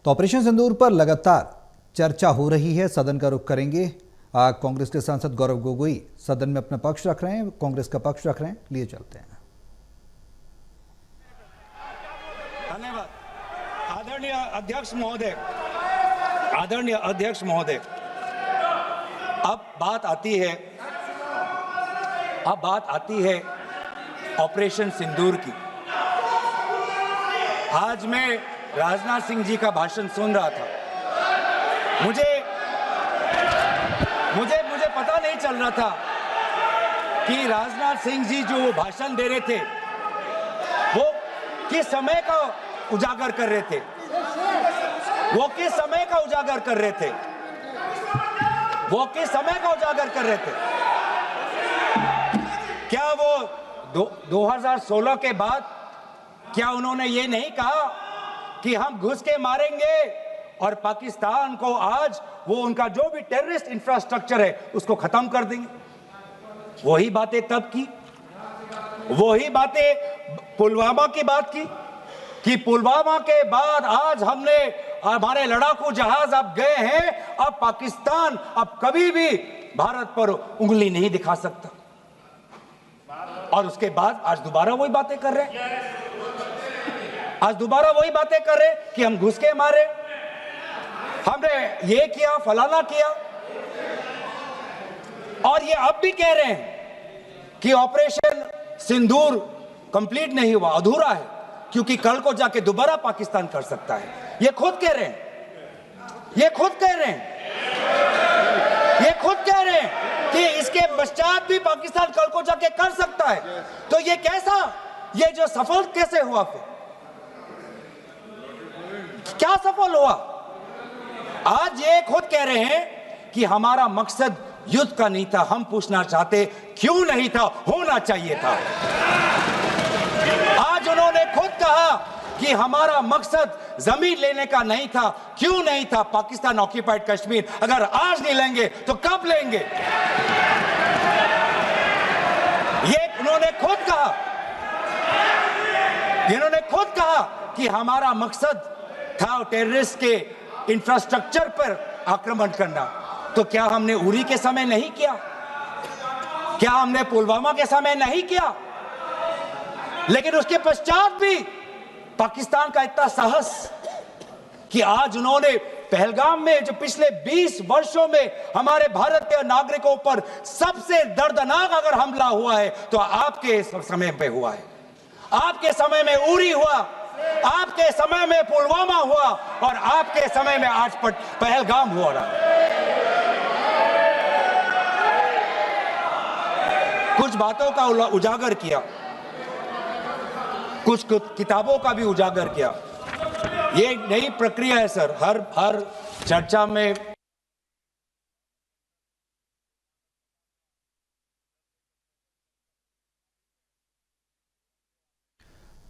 तो ऑपरेशन सिंदूर पर लगातार चर्चा हो रही है। सदन का रुख करेंगे। कांग्रेस के सांसद गौरव गोगोई सदन में अपना पक्ष रख रहे हैं, कांग्रेस का पक्ष रख रहे हैं। लिए चलते हैं। धन्यवाद। आदरणीय अध्यक्ष महोदय, अब बात आती है ऑपरेशन सिंदूर की। आज मैं राजनाथ सिंह जी का भाषण सुन रहा था। मुझे पता नहीं चल रहा था कि राजनाथ सिंह जी जो भाषण दे रहे थे वो किस समय का उजागर कर रहे थे। क्या वो 2016 के बाद क्या उन्होंने ये नहीं कहा कि हम घुस के मारेंगे और पाकिस्तान को आज वो उनका जो भी टेररिस्ट इंफ्रास्ट्रक्चर है उसको खत्म कर देंगे? वही बातें तब की, वही बातें पुलवामा की बात की कि पुलवामा के बाद आज हमारे लड़ाकू जहाज अब गए हैं, अब पाकिस्तान अब कभी भी भारत पर उंगली नहीं दिखा सकता। और उसके बाद आज दोबारा वही बातें कर रहे हैं, कि हम घुस के मारे, हमने ये किया, फलाना किया। और ये अब भी कह रहे हैं कि ऑपरेशन सिंदूर कंप्लीट नहीं हुआ, अधूरा है, क्योंकि कल को जाके दोबारा पाकिस्तान कर सकता है। ये खुद कह रहे हैं कि इसके पश्चात भी पाकिस्तान कल को जाके कर सकता है। तो ये कैसा, ये जो सफल कैसे हुआ? फिर क्या सफल हुआ? आज ये खुद कह रहे हैं कि हमारा मकसद युद्ध का नहीं था। हम पूछना चाहते क्यों नहीं था, होना चाहिए था। आज उन्होंने खुद कहा कि हमारा मकसद जमीन लेने का नहीं था। क्यों नहीं था? पाकिस्तान ऑक्यूपाइड कश्मीर अगर आज नहीं लेंगे तो कब लेंगे? ये उन्होंने खुद कहा कि हमारा मकसद था टेररिस्ट के इंफ्रास्ट्रक्चर पर आक्रमण करना। तो क्या हमने उरी के समय नहीं किया? क्या हमने पुलवामा के समय नहीं किया? लेकिन उसके पश्चात भी पाकिस्तान का इतना साहस कि आज उन्होंने पहलगाम में जो पिछले 20 वर्षों में हमारे भारतीय नागरिकों पर सबसे दर्दनाक अगर हमला हुआ है तो आपके समय पे हुआ है। आपके समय में उरी हुआ, आपके समय में पुलवामा हुआ और आपके समय में आज पहलगाम हो रहा है। कुछ बातों का उजागर किया, कुछ किताबों का भी उजागर किया। ये नई प्रक्रिया है सर, हर चर्चा में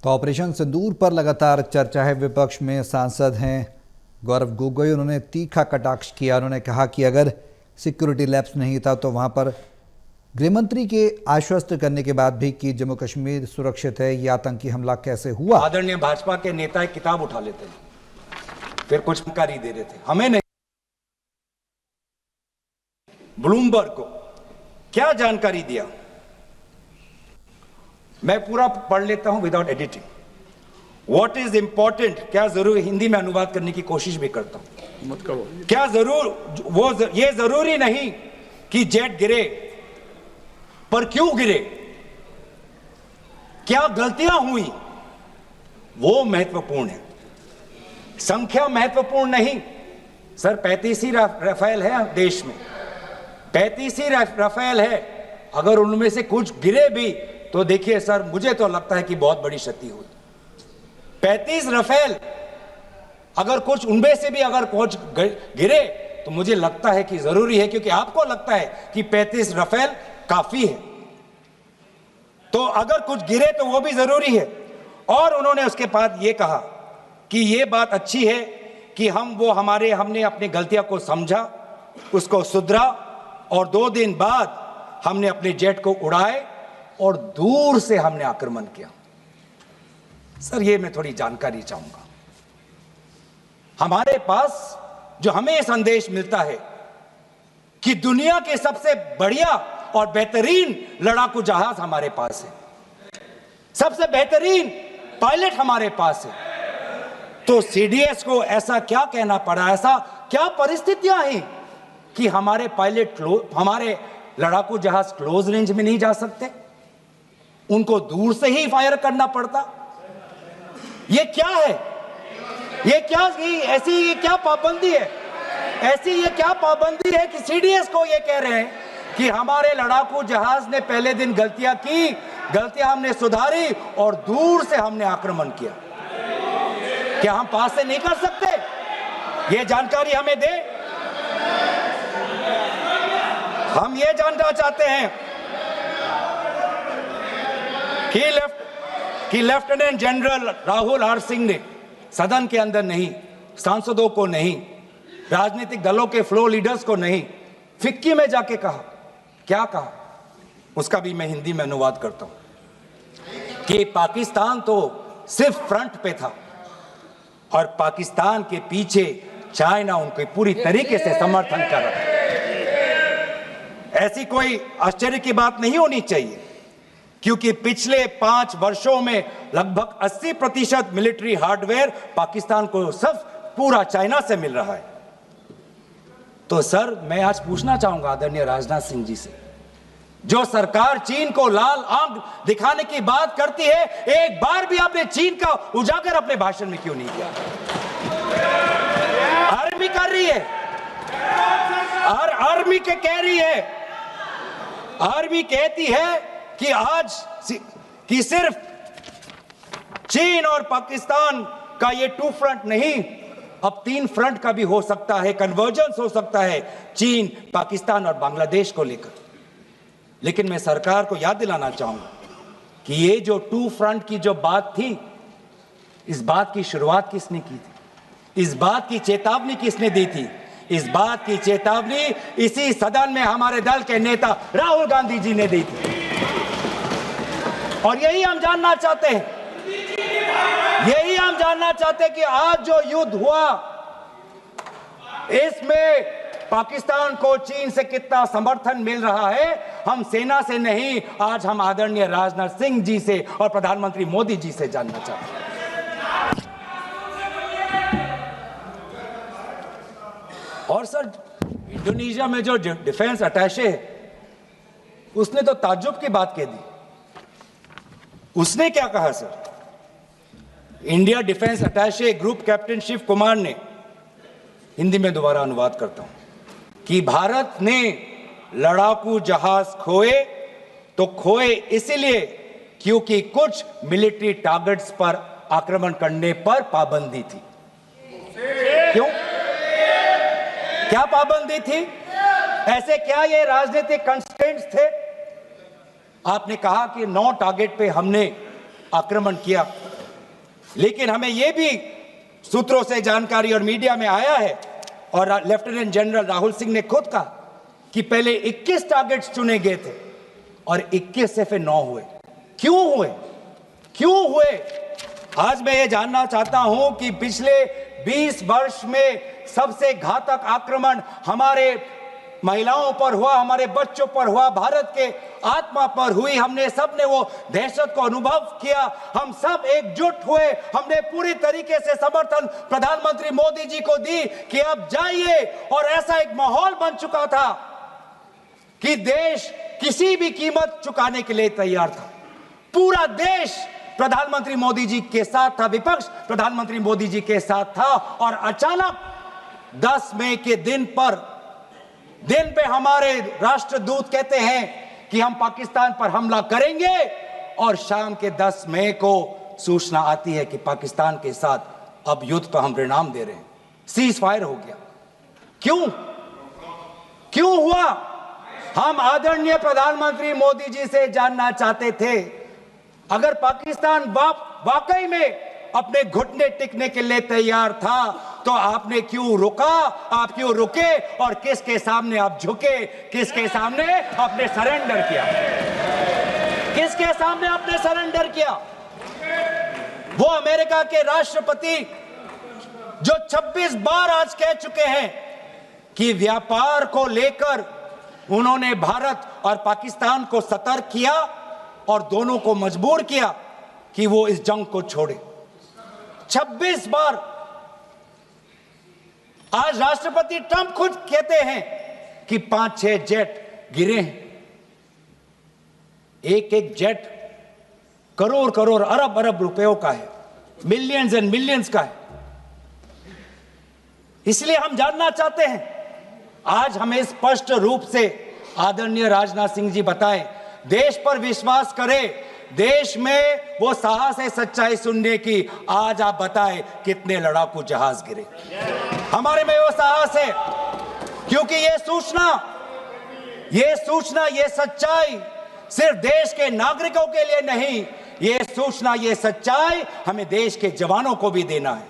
तो ऑपरेशन सिंदूर पर लगातार चर्चा है। विपक्ष में सांसद हैं गौरव गोगोई, उन्होंने तीखा कटाक्ष किया। उन्होंने कहा कि अगर सिक्योरिटी लैप्स नहीं था तो वहां पर गृहमंत्री के आश्वस्त करने के बाद भी कि जम्मू कश्मीर सुरक्षित है, यह आतंकी हमला कैसे हुआ? आदरणीय भाजपा के नेता एक किताब उठा लेते हैं, फिर कुछ जानकारी दे देते, हमें नहीं। ब्लूमबर्ग को क्या जानकारी दिया, मैं पूरा पढ़ लेता हूं without editing. What is important, क्या जरूरी, हिंदी में अनुवाद करने की कोशिश भी करता हूं। मत करो। क्या ये जरूरी नहीं कि जेट गिरे, पर क्यों गिरे, क्या गलतियां हुई, वो महत्वपूर्ण है। संख्या महत्वपूर्ण नहीं सर। 35 ही राफेल है देश में, 35 ही राफेल है। अगर उनमें से कुछ गिरे भी तो देखिए सर, मुझे तो लगता है कि बहुत बड़ी क्षति हुई। 35 राफेल, अगर कुछ उनमें से भी अगर कुछ गिरे तो मुझे लगता है कि जरूरी है, क्योंकि आपको लगता है कि 35 राफेल काफी है, तो अगर कुछ गिरे तो वो भी जरूरी है। और उन्होंने उसके बाद ये कहा कि ये बात अच्छी है कि हमने अपनी गलतियां को समझा, उसको सुधरा, और 2 दिन बाद हमने अपने जेट को उड़ाए और दूर से हमने आक्रमण किया। सर, ये मैं थोड़ी जानकारी चाहूंगा। हमारे पास जो हमें संदेश मिलता है कि दुनिया के सबसे बढ़िया और बेहतरीन लड़ाकू जहाज हमारे पास है, सबसे बेहतरीन पायलट हमारे पास है, तो सीडीएस को ऐसा क्या कहना पड़ा, ऐसा क्या परिस्थितियां हैं कि हमारे पायलट हमारे लड़ाकू जहाज क्लोज रेंज में नहीं जा सकते, उनको दूर से ही फायर करना पड़ता। ये क्या है? ये क्या पाबंदी है? ऐसी ये क्या पाबंदी है कि सीडीएस को ये कह रहे हैं कि हमारे लड़ाकू जहाज ने पहले दिन गलतियां की, गलतियां हमने सुधारी और दूर से हमने आक्रमण किया। क्या हम पास से नहीं कर सकते? ये जानकारी हमें दे। हम ये जानना चाहते हैं कि lieutenant general Rahul R Singh ने सदन के अंदर नहीं, सांसदों को नहीं, राजनीतिक दलों के फ्लोर लीडर्स को नहीं, फिक्की में जाके कहा। क्या कहा? उसका भी मैं हिंदी में अनुवाद करता हूं कि पाकिस्तान तो सिर्फ फ्रंट पे था और पाकिस्तान के पीछे चाइना उनके पूरी तरीके से समर्थन कर रहा है। ऐसी कोई आश्चर्य की बात नहीं होनी चाहिए, क्योंकि पिछले 5 वर्षों में लगभग 80% मिलिट्री हार्डवेयर पाकिस्तान को सिर्फ पूरा चाइना से मिल रहा है। तो सर, मैं आज पूछना चाहूंगा आदरणीय राजनाथ सिंह जी से, जो सरकार चीन को लाल आंख दिखाने की बात करती है, एक बार भी आपने चीन का उजागर अपने भाषण में क्यों नहीं किया? आर्मी कर रही है, आर्मी के कह रही है, आर्मी कहती है कि आज कि सिर्फ चीन और पाकिस्तान का ये 2 फ्रंट नहीं, अब 3 फ्रंट का भी हो सकता है, कन्वर्जेंस हो सकता है चीन, पाकिस्तान और बांग्लादेश को लेकर। लेकिन मैं सरकार को याद दिलाना चाहूंगा कि ये जो 2 फ्रंट की जो बात थी, इस बात की शुरुआत किसने की थी? इस बात की चेतावनी किसने दी थी? इस बात की चेतावनी इसी सदन में हमारे दल के नेता राहुल गांधी जी ने दी थी। और यही हम जानना चाहते हैं, यही हम जानना चाहते हैं कि आज जो युद्ध हुआ, इसमें पाकिस्तान को चीन से कितना समर्थन मिल रहा है। हम सेना से नहीं, आज हम आदरणीय राजनाथ सिंह जी से और प्रधानमंत्री मोदी जी से जानना चाहते हैं। और सर, इंडोनेशिया में जो डिफेंस अटैचे है, उसने तो ताज्जुब की बात कह दी। उसने क्या कहा sir? India defence attache group captain Shiv Kumar ने, हिंदी में दोबारा अनुवाद करता हूं, कि भारत ने लड़ाकू जहाज खोए तो खोए इसलिए क्योंकि कुछ मिलिट्री टारगेट्स पर आक्रमण करने पर पाबंदी थी। क्यों? क्या पाबंदी थी? ऐसे क्या ये राजनीतिक कंस्ट्रेंट्स थे? आपने कहा कि 9 टारगेट पे हमने आक्रमण किया, लेकिन हमें यह भी सूत्रों से जानकारी और मीडिया में आया है, और लेफ्टिनेंट जनरल राहुल सिंह ने खुद कहा कि पहले 21 टारगेट्स चुने गए थे और 21 से फिर 9 हुए। क्यों हुए? क्यों हुए? आज मैं ये जानना चाहता हूं कि पिछले 20 वर्ष में सबसे घातक आक्रमण हमारे महिलाओं पर हुआ, हमारे बच्चों पर हुआ, भारत के आत्मा पर हुई। हमने सब ने वो दहशत को अनुभव किया, हम सब एकजुट हुए, हमने पूरी तरीके से समर्थन प्रधानमंत्री मोदी जी को दी कि अब जाइए। और ऐसा एक माहौल बन चुका था कि देश किसी भी कीमत चुकाने के लिए तैयार था। पूरा देश प्रधानमंत्री मोदी जी के साथ था, विपक्ष प्रधानमंत्री मोदी जी के साथ था। और अचानक 10 मई के दिन पे हमारे राष्ट्रदूत कहते हैं कि हम पाकिस्तान पर हमला करेंगे, और शाम के 10 मई को सूचना आती है कि पाकिस्तान के साथ अब युद्ध पर हम परिणाम दे रहे हैं, सीज फायर हो गया। क्यों हुआ? हम आदरणीय प्रधानमंत्री मोदी जी से जानना चाहते थे, अगर पाकिस्तान वाकई में अपने घुटने टिकने के लिए तैयार था तो आपने क्यों रुका? आप क्यों रुके और किसके सामने आप झुके? किसके सामने आपने सरेंडर किया? किसके सामने आपने सरेंडर किया? वो अमेरिका के राष्ट्रपति जो 26 बार आज कह चुके हैं कि व्यापार को लेकर उन्होंने भारत और पाकिस्तान को सतर्क किया और दोनों को मजबूर किया कि वो इस जंग को छोड़े। 26 बार। आज राष्ट्रपति ट्रंप खुद कहते हैं कि 5-6 जेट गिरे हैं। एक एक जेट करोड़ करोड़ अरब अरब रुपयों का है, मिलियंस एंड मिलियंस का है। इसलिए हम जानना चाहते हैं, आज हमें स्पष्ट रूप से आदरणीय राजनाथ सिंह जी बताएं, देश पर विश्वास करें, देश में वो साहस है सच्चाई सुनने की। आज आप बताएं कितने लड़ाकू जहाज गिरे। हमारे में वो साहस है, क्योंकि ये सूचना, ये सच्चाई सिर्फ देश के नागरिकों के लिए नहीं, ये सूचना, ये सच्चाई हमें देश के जवानों को भी देना है।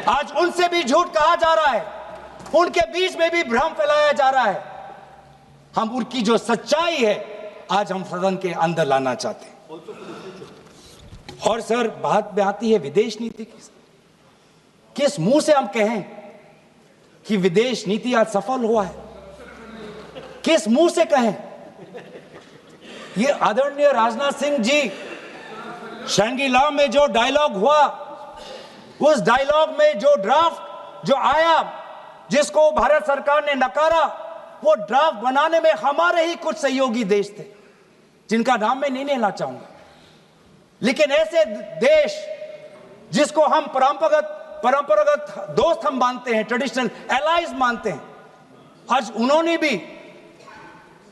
आज उनसे भी झूठ कहा जा रहा है, उनके बीच में भी भ्रम फैलाया जा रहा है। हम उनकी जो सच्चाई है आज हम सदन के अंदर लाना चाहते हैं। और सर, बात में आती है विदेश नीति की। किस मुंह से हम कहें कि विदेश नीति आज सफल हुआ है? किस मुंह से कहें? ये आदरणीय राजनाथ सिंह जी, शंगीला में जो डायलॉग हुआ, उस डायलॉग में जो ड्राफ्ट जो आया, जिसको भारत सरकार ने नकारा, वो ड्राफ्ट बनाने में हमारे ही कुछ सहयोगी देश थे, जिनका नाम मैं नहीं लेना चाहूंगा। लेकिन ऐसे देश जिसको हम परंपरागत दोस्त हम मानते हैं, ट्रेडिशनल एलाइज मानते हैं, आज उन्होंने भी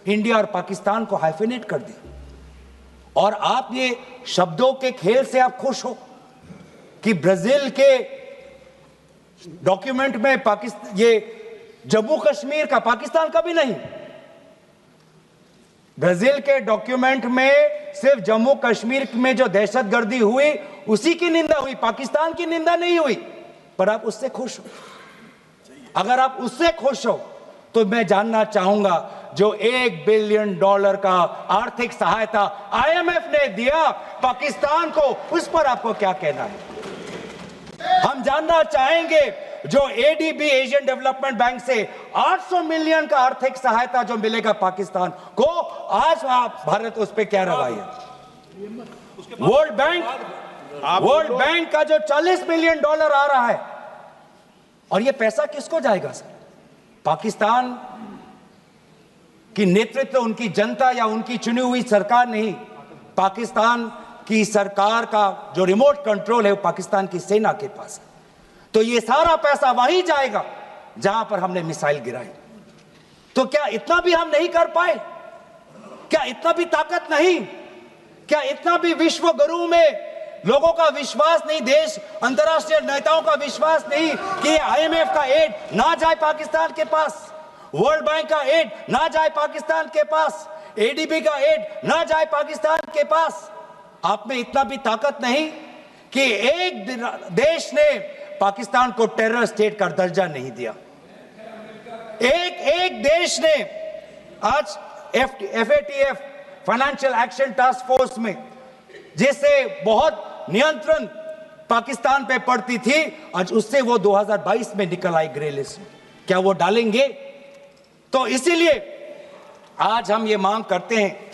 इंडिया और पाकिस्तान को हाइफिनेट कर दिया। और आप ये शब्दों के खेल से आप खुश हो कि ब्राजील के डॉक्यूमेंट में पाकिस्तान, ये जम्मू कश्मीर का, पाकिस्तान का भी नहीं, ब्राजील के डॉक्यूमेंट में सिर्फ जम्मू कश्मीर में जो दहशतगर्दी हुई उसी की निंदा हुई, पाकिस्तान की निंदा नहीं हुई। पर आप उससे खुश हो? अगर आप उससे खुश हो तो मैं जानना चाहूंगा, जो $1 बिलियन का आर्थिक सहायता IMF ने दिया पाकिस्तान को, उस पर आपको क्या कहना है? हम जानना चाहेंगे, जो ADB, एशियन डेवलपमेंट बैंक से 800 मिलियन का आर्थिक सहायता जो मिलेगा पाकिस्तान को, आज भारत उस पर क्या रवैया है? वर्ल्ड बैंक का जो $40 मिलियन आ रहा है, और ये पैसा किसको जाएगा सर? पाकिस्तान की नेतृत्व उनकी जनता या उनकी चुनी हुई सरकार नहीं, पाकिस्तान की सरकार का जो रिमोट कंट्रोल है वो पाकिस्तान की सेना के पास है। तो ये सारा पैसा वहीं जाएगा जहां पर हमने मिसाइल गिराई। तो क्या इतना भी हम नहीं कर पाए? क्या इतना भी ताकत नहीं? क्या इतना भी विश्व गुरु में लोगों का विश्वास नहीं, देश अंतर्राष्ट्रीय नेताओं का विश्वास नहीं कि IMF का एड ना जाए पाकिस्तान के पास, वर्ल्ड बैंक का एड ना जाए पाकिस्तान के पास, ADB का एड ना जाए पाकिस्तान के पास? आप में इतना भी ताकत नहीं कि एक देश ने पाकिस्तान को टेरर स्टेट का दर्जा नहीं दिया। एक देश ने आज FATF, financial action task force में, जिससे बहुत नियंत्रण पाकिस्तान पे पड़ती थी, आज उससे वो 2022 में निकल आई ग्रे लिस्ट में। क्या वो डालेंगे? तो इसीलिए आज हम ये मांग करते हैं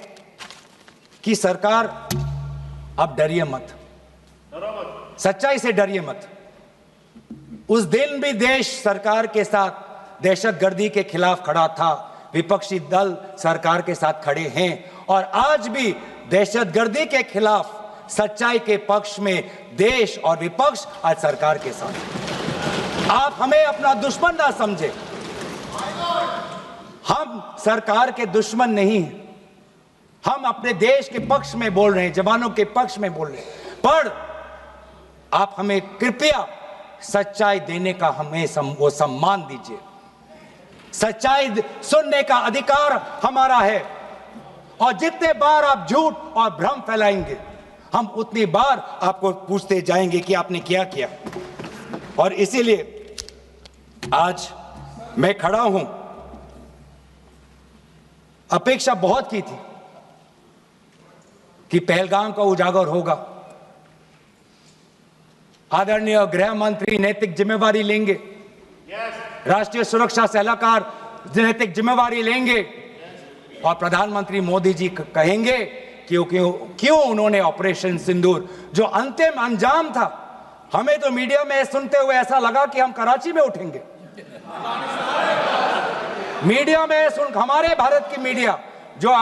कि सरकार, अब डरिए मत, सच्चाई से डरिए मत। उस दिन भी देश सरकार के साथ दहशतगर्दी के खिलाफ खड़ा था, विपक्षी दल सरकार के साथ खड़े हैं, और आज भी दहशतगर्दी के खिलाफ सच्चाई के पक्ष में देश और विपक्ष आज सरकार के साथ। आप हमें अपना दुश्मन ना समझे, हम सरकार के दुश्मन नहीं हैं, हम अपने देश के पक्ष में बोल रहे हैं, जवानों के पक्ष में बोल रहे हैं। पर आप हमें कृपया सच्चाई देने का हमें वो सम्मान दीजिए। सच्चाई सुनने का अधिकार हमारा है, और जितने बार आप झूठ और भ्रम फैलाएंगे, हम उतनी बार आपको पूछते जाएंगे कि आपने क्या किया। और इसीलिए आज मैं खड़ा हूं। अपेक्षा बहुत की थी कि पहलगाम का उजागर होगा, आदरणीय गृह मंत्री नैतिक जिम्मेवारी लेंगे, राष्ट्रीय सुरक्षा सलाहकार नैतिक जिम्मेवारी लेंगे और प्रधानमंत्री मोदी जी कहेंगे क्यों उन्होंने ऑपरेशन सिंदूर जो अंतिम अंजाम था, हमें तो मीडिया में सुनते हुए ऐसा लगा कि हम कराची में उठेंगे। मीडिया में हमारे भारत की मीडिया जो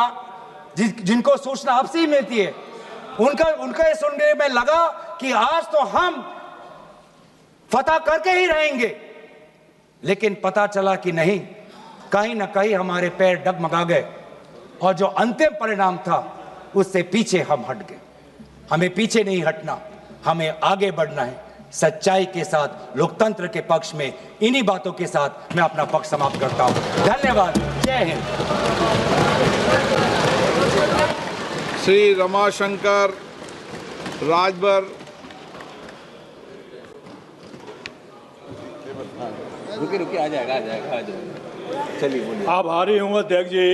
जिनको सूचना आपसे ही मिलती है, उनका सुनने में लगा कि आज तो हम फतह करके ही रहेंगे, लेकिन पता चला कि नहीं, कहीं ना कहीं हमारे पैर डगमगा गए और जो अंतिम परिणाम था उससे पीछे हम हट गए। हमें पीछे नहीं हटना, हमें आगे बढ़ना है सच्चाई के साथ, लोकतंत्र के पक्ष में। इन्हीं बातों के साथ मैं अपना पक्ष समाप्त करता हूं। धन्यवाद। जय हिंद। श्री रमाशंकर राजभर। रुकिए आ जाएगा। चलिए बोलिए। आभारी हूँ अध्यक्ष जी।